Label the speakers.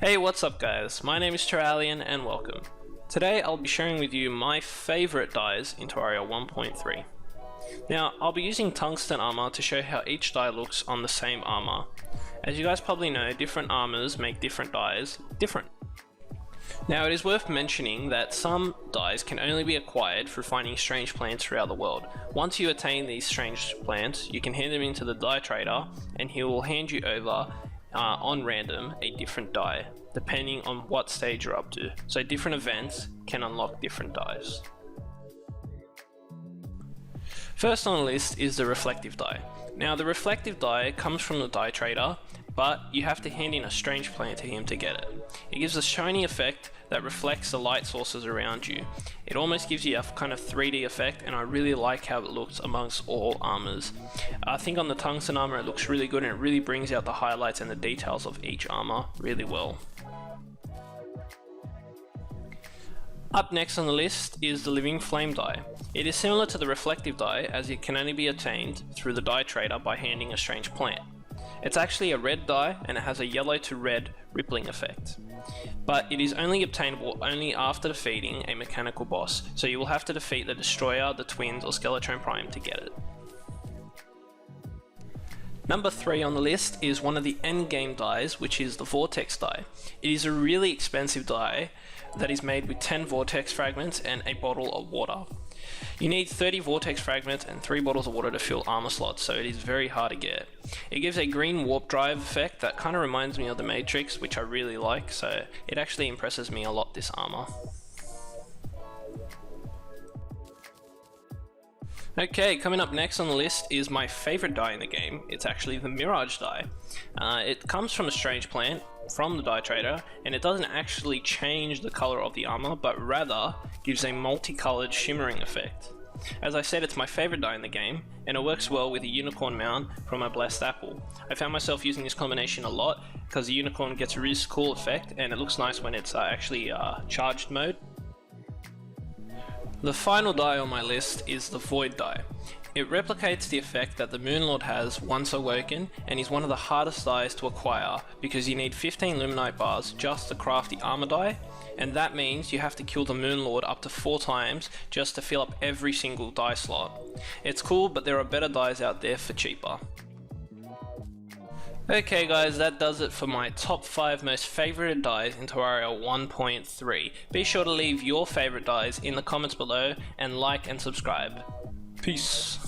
Speaker 1: Hey, what's up guys? My name is Terraria and welcome. Today I'll be sharing with you my favorite dyes in Terraria 1.3. Now, I'll be using tungsten armor to show how each dye looks on the same armor. As you guys probably know, different armors make different dyes different. Now, it is worth mentioning that some dyes can only be acquired through finding strange plants throughout the world. Once you attain these strange plants, you can hand them into the dye trader and he will hand you over on random a different dye, depending on what stage you're up to. So different events can unlock different dyes. First on the list is the reflective dye. Now the reflective dye comes from the dye trader, but you have to hand in a strange plant to him to get it. It gives a shiny effect that reflects the light sources around you. It almost gives you a kind of 3D effect, and I really like how it looks amongst all armors. I think on the tungsten armor it looks really good, and it really brings out the highlights and the details of each armor really well. Up next on the list is the living flame dye. It is similar to the reflective dye, as it can only be obtained through the dye trader by handing a strange plant. It's actually a red dye and it has a yellow to red rippling effect. But it is only obtainable only after defeating a mechanical boss, so you will have to defeat the Destroyer, the Twins or Skeletron Prime to get it. Number 3 on the list is one of the endgame dyes, which is the Vortex dye. It is a really expensive dye that is made with 10 Vortex fragments and a bottle of water. You need 30 Vortex fragments and 3 bottles of water to fill armor slots, so it is very hard to get. It gives a green warp drive effect that kind of reminds me of the Matrix, which I really like, so it actually impresses me a lot, this armor. Okay, coming up next on the list is my favorite dye in the game. It's actually the Mirage Dye. It comes from a strange plant from the dye trader, and it doesn't actually change the color of the armor, but rather gives a multicolored shimmering effect. As I said, it's my favorite dye in the game, and it works well with a unicorn mount from a blessed apple. I found myself using this combination a lot because the unicorn gets a really cool effect, and it looks nice when it's actually charged mode. The final dye on my list is the Floyd Die. It replicates the effect that the Moonlord has once awoken, and is one of the hardest dyes to acquire because you need 15 Luminite bars just to craft the armor dye, and that means you have to kill the Moonlord up to 4 times just to fill up every single dye slot. It's cool, but there are better dyes out there for cheaper. Okay guys, that does it for my top 5 most favorited dyes in Terraria 1.3. Be sure to leave your favorite dyes in the comments below and like and subscribe. Peace.